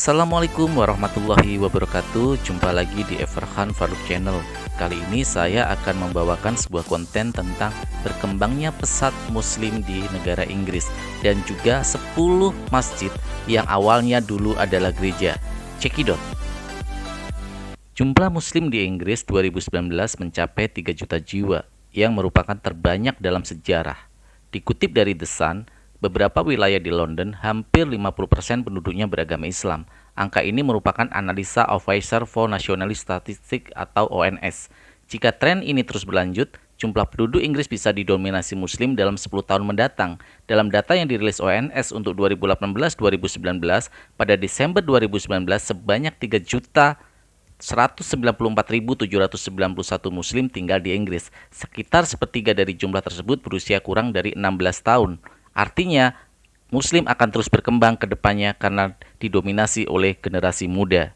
Assalamualaikum warahmatullahi wabarakatuh. Jumpa lagi di Everhan Faruk Channel. Kali ini saya akan membawakan sebuah konten tentang berkembangnya pesat muslim di negara Inggris dan juga 10 masjid yang awalnya dulu adalah gereja. Cekidot. Jumlah muslim di Inggris 2019 mencapai 3 juta jiwa, yang merupakan terbanyak dalam sejarah. Dikutip dari The Sun, beberapa wilayah di London hampir 50% penduduknya beragama Islam. Angka ini merupakan analisa Officer for National Statistics atau ONS. Jika tren ini terus berlanjut, jumlah penduduk Inggris bisa didominasi muslim dalam 10 tahun mendatang. Dalam data yang dirilis ONS untuk 2018-2019, pada Desember 2019 sebanyak 3.194.791 muslim tinggal di Inggris. Sekitar sepertiga dari jumlah tersebut berusia kurang dari 16 tahun. Artinya, muslim akan terus berkembang ke depannya karena didominasi oleh generasi muda.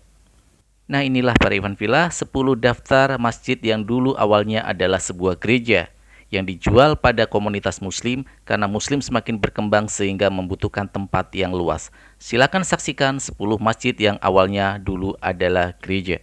Nah, inilah para Ivan Villa, 10 daftar masjid yang dulu awalnya adalah sebuah gereja yang dijual pada komunitas muslim karena muslim semakin berkembang sehingga membutuhkan tempat yang luas. Silakan saksikan 10 masjid yang awalnya dulu adalah gereja.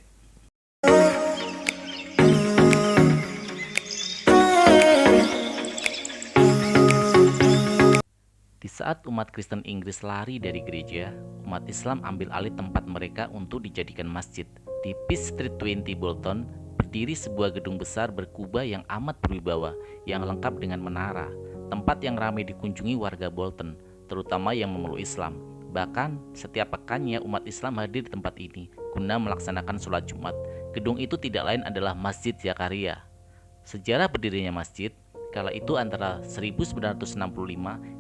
Di saat umat Kristen Inggris lari dari gereja, umat Islam ambil alih tempat mereka untuk dijadikan masjid. Di Peace Street 20 Bolton, berdiri sebuah gedung besar berkubah yang amat berwibawa, yang lengkap dengan menara, tempat yang ramai dikunjungi warga Bolton, terutama yang memeluk Islam. Bahkan, setiap pekannya umat Islam hadir di tempat ini, guna melaksanakan sholat Jumat. Gedung itu tidak lain adalah Masjid Zakaria. Sejarah berdirinya masjid, kala itu antara 1965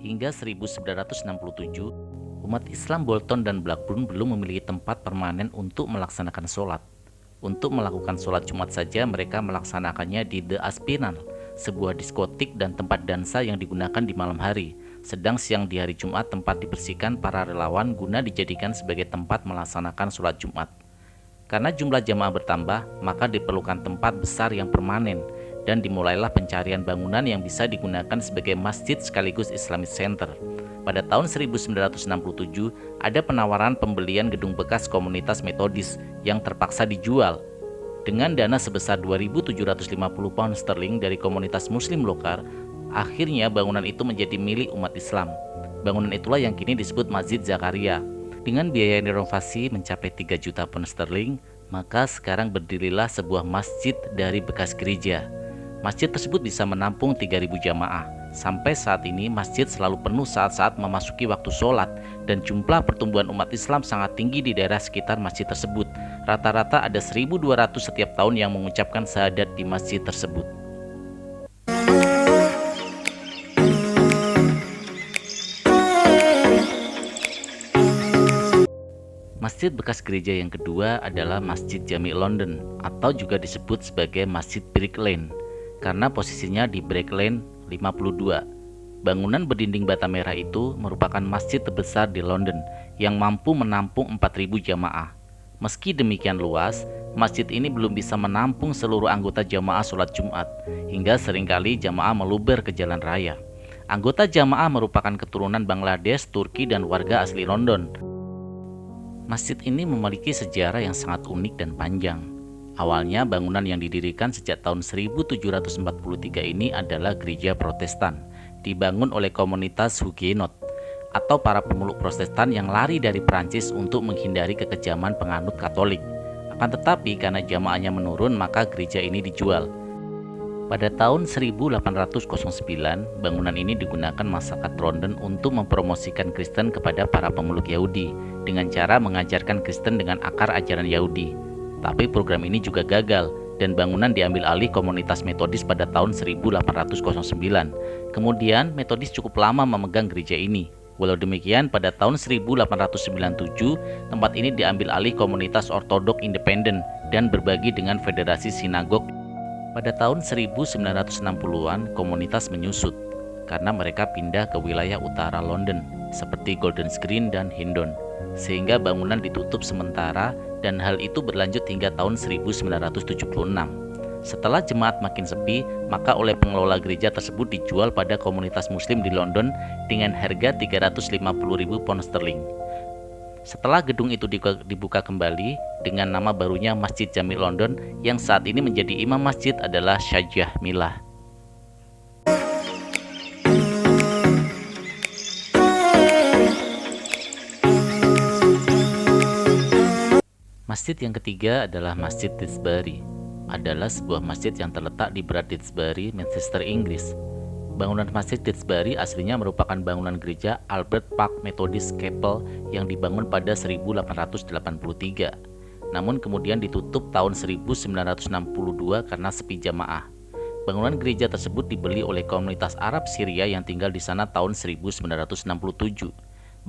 hingga 1967, umat Islam Bolton dan Blackburn belum memiliki tempat permanen untuk melaksanakan sholat. Untuk melakukan sholat Jumat saja mereka melaksanakannya di The Aspinall, sebuah diskotik dan tempat dansa yang digunakan di malam hari. Sedang siang di hari Jumat tempat dibersihkan para relawan guna dijadikan sebagai tempat melaksanakan sholat Jumat. Karena jumlah jamaah bertambah, maka diperlukan tempat besar yang permanen, dan dimulailah pencarian bangunan yang bisa digunakan sebagai masjid sekaligus Islamic Center. Pada tahun 1967, ada penawaran pembelian gedung bekas komunitas Metodis yang terpaksa dijual. Dengan dana sebesar 2.750 pound sterling dari komunitas muslim lokal, akhirnya bangunan itu menjadi milik umat Islam. Bangunan itulah yang kini disebut Masjid Zakaria. Dengan biaya renovasi mencapai 3 juta pound sterling, maka sekarang berdirilah sebuah masjid dari bekas gereja. Masjid tersebut bisa menampung 3.000 jamaah. Sampai saat ini masjid selalu penuh saat-saat memasuki waktu sholat, dan jumlah pertumbuhan umat Islam sangat tinggi di daerah sekitar masjid tersebut. Rata-rata ada 1.200 setiap tahun yang mengucapkan syahadat di masjid tersebut. Masjid bekas gereja yang kedua adalah Masjid Jami London, atau juga disebut sebagai Masjid Brick Lane, karena posisinya di Brick Lane 52. Bangunan berdinding bata merah itu merupakan masjid terbesar di London yang mampu menampung 4.000 jamaah. Meski demikian luas, masjid ini belum bisa menampung seluruh anggota jamaah sholat Jumat, hingga seringkali jamaah meluber ke jalan raya. Anggota jamaah merupakan keturunan Bangladesh, Turki, dan warga asli London. Masjid ini memiliki sejarah yang sangat unik dan panjang. Awalnya bangunan yang didirikan sejak tahun 1743 ini adalah gereja Protestan, dibangun oleh komunitas Huguenot atau para pemeluk Protestan yang lari dari Prancis untuk menghindari kekejaman penganut Katolik. Akan tetapi karena jamaahnya menurun, maka gereja ini dijual. Pada tahun 1809, bangunan ini digunakan masyarakat London untuk mempromosikan Kristen kepada para pemeluk Yahudi dengan cara mengajarkan Kristen dengan akar ajaran Yahudi. Tapi program ini juga gagal dan bangunan diambil alih komunitas Metodis pada tahun 1809. Kemudian Metodis cukup lama memegang gereja ini. Walau demikian, pada tahun 1897, tempat ini diambil alih komunitas Ortodok Independen dan berbagi dengan Federasi Sinagog. Pada tahun 1960-an, komunitas menyusut karena mereka pindah ke wilayah utara London seperti Golders Green dan Hendon, sehingga bangunan ditutup sementara, dan hal itu berlanjut hingga tahun 1976. Setelah jemaat makin sepi, maka oleh pengelola gereja tersebut dijual pada komunitas muslim di London dengan harga 350.000 pound sterling. Setelah gedung itu dibuka kembali dengan nama barunya Masjid Jami London, yang saat ini menjadi imam masjid adalah Syajah Milah. Masjid yang ketiga adalah Masjid Tisbury. Adalah sebuah masjid yang terletak di Barat Tisbury, Manchester, Inggris. Bangunan Masjid Tisbury aslinya merupakan bangunan gereja Albert Park Methodist Chapel yang dibangun pada 1883. Namun kemudian ditutup tahun 1962 karena sepi jamaah. Bangunan gereja tersebut dibeli oleh komunitas Arab Syria yang tinggal di sana tahun 1967.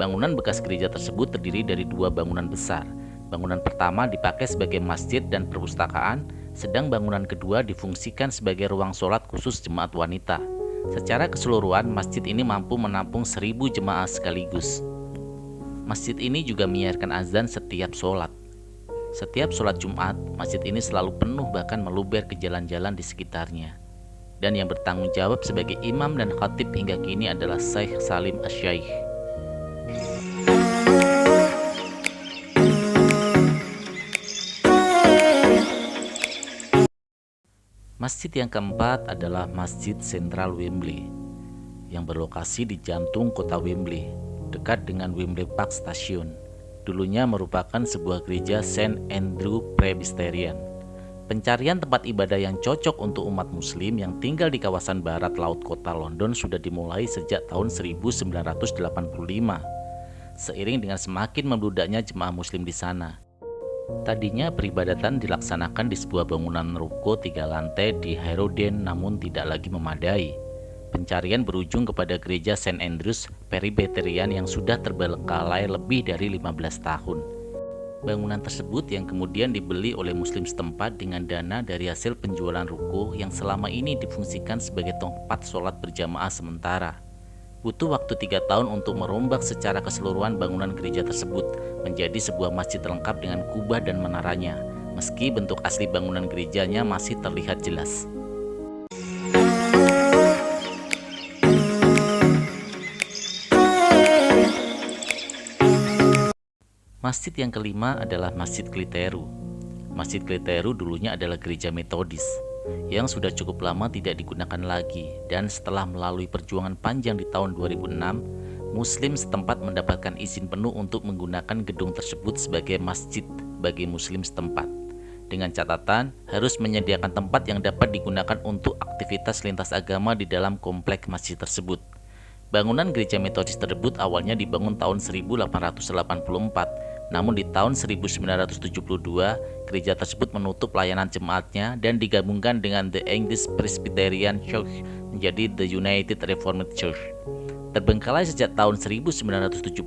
Bangunan bekas gereja tersebut terdiri dari dua bangunan besar. Bangunan pertama dipakai sebagai masjid dan perpustakaan, sedang bangunan kedua difungsikan sebagai ruang sholat khusus jemaat wanita. Secara keseluruhan, masjid ini mampu menampung 1.000 jemaah sekaligus. Masjid ini juga menyiarkan azan setiap sholat. Setiap sholat Jumat, masjid ini selalu penuh bahkan meluber ke jalan-jalan di sekitarnya. Dan yang bertanggung jawab sebagai imam dan khatib hingga kini adalah Syekh Salim Asy-Syaikh. Masjid yang keempat adalah Masjid Sentral Wembley yang berlokasi di jantung kota Wembley, dekat dengan Wembley Park Station. Dulunya merupakan sebuah gereja St. Andrew Presbyterian. Pencarian tempat ibadah yang cocok untuk umat muslim yang tinggal di kawasan barat laut kota London sudah dimulai sejak tahun 1985, seiring dengan semakin membludaknya jemaah muslim di sana. Tadinya peribadatan dilaksanakan di sebuah bangunan ruko 3 lantai di Harrowden, namun tidak lagi memadai. Pencarian berujung kepada gereja St. Andrews Presbyterian yang sudah terbengkalai lebih dari 15 tahun. Bangunan tersebut yang kemudian dibeli oleh muslim setempat dengan dana dari hasil penjualan ruko yang selama ini difungsikan sebagai tempat sholat berjamaah sementara. Butuh waktu 3 tahun untuk merombak secara keseluruhan bangunan gereja tersebut menjadi sebuah masjid lengkap dengan kubah dan menaranya, meski bentuk asli bangunan gerejanya masih terlihat jelas. Masjid yang kelima adalah Masjid Kliteru. Masjid Kliteru dulunya adalah gereja Metodis yang sudah cukup lama tidak digunakan lagi, dan setelah melalui perjuangan panjang di tahun 2006, muslim setempat mendapatkan izin penuh untuk menggunakan gedung tersebut sebagai masjid bagi muslim setempat, dengan catatan harus menyediakan tempat yang dapat digunakan untuk aktivitas lintas agama di dalam komplek masjid tersebut. Bangunan gereja Metodis tersebut awalnya dibangun tahun 1884, namun di tahun 1972 gereja tersebut menutup layanan jemaatnya dan digabungkan dengan The English Presbyterian Church menjadi The United Reformed Church. Terbengkalai sejak tahun 1972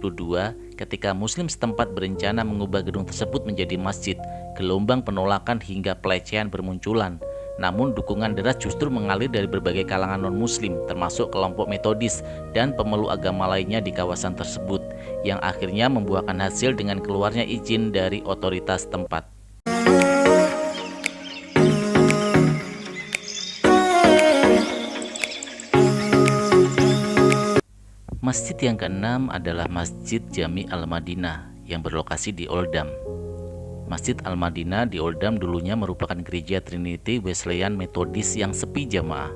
ketika muslim setempat berencana mengubah gedung tersebut menjadi masjid, gelombang penolakan hingga pelecehan bermunculan. Namun dukungan deras justru mengalir dari berbagai kalangan non-muslim, termasuk kelompok Metodis dan pemeluk agama lainnya di kawasan tersebut, yang akhirnya membuahkan hasil dengan keluarnya izin dari otoritas tempat. Masjid yang keenam adalah Masjid Jami Al-Madinah yang berlokasi di Oldham. Masjid Al-Madinah di Oldham dulunya merupakan gereja Trinity Wesleyan Methodist yang sepi jamaah.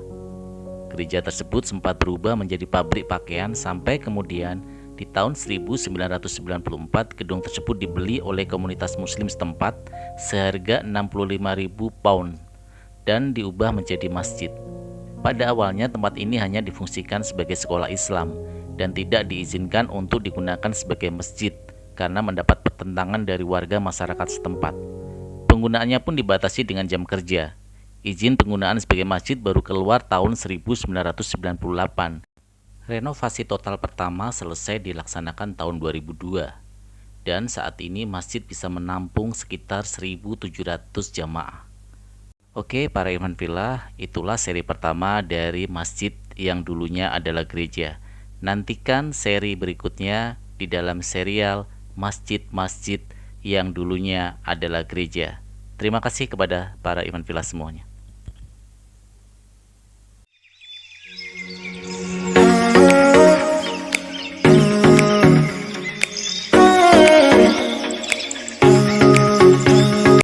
Gereja tersebut sempat berubah menjadi pabrik pakaian sampai kemudian di tahun 1994 gedung tersebut dibeli oleh komunitas muslim setempat seharga 65.000 pound dan diubah menjadi masjid. Pada awalnya tempat ini hanya difungsikan sebagai sekolah Islam dan tidak diizinkan untuk digunakan sebagai masjid karena mendapat pertentangan dari warga masyarakat setempat. Penggunaannya pun dibatasi dengan jam kerja. Izin penggunaan sebagai masjid baru keluar tahun 1998. Renovasi total pertama selesai dilaksanakan tahun 2002. Dan saat ini masjid bisa menampung sekitar 1.700 jamaah. Oke, para ikhwan fillah, itulah seri pertama dari masjid yang dulunya adalah gereja. Nantikan seri berikutnya di dalam serial masjid-masjid yang dulunya adalah gereja. Terima kasih kepada para ikhwan fillah semuanya.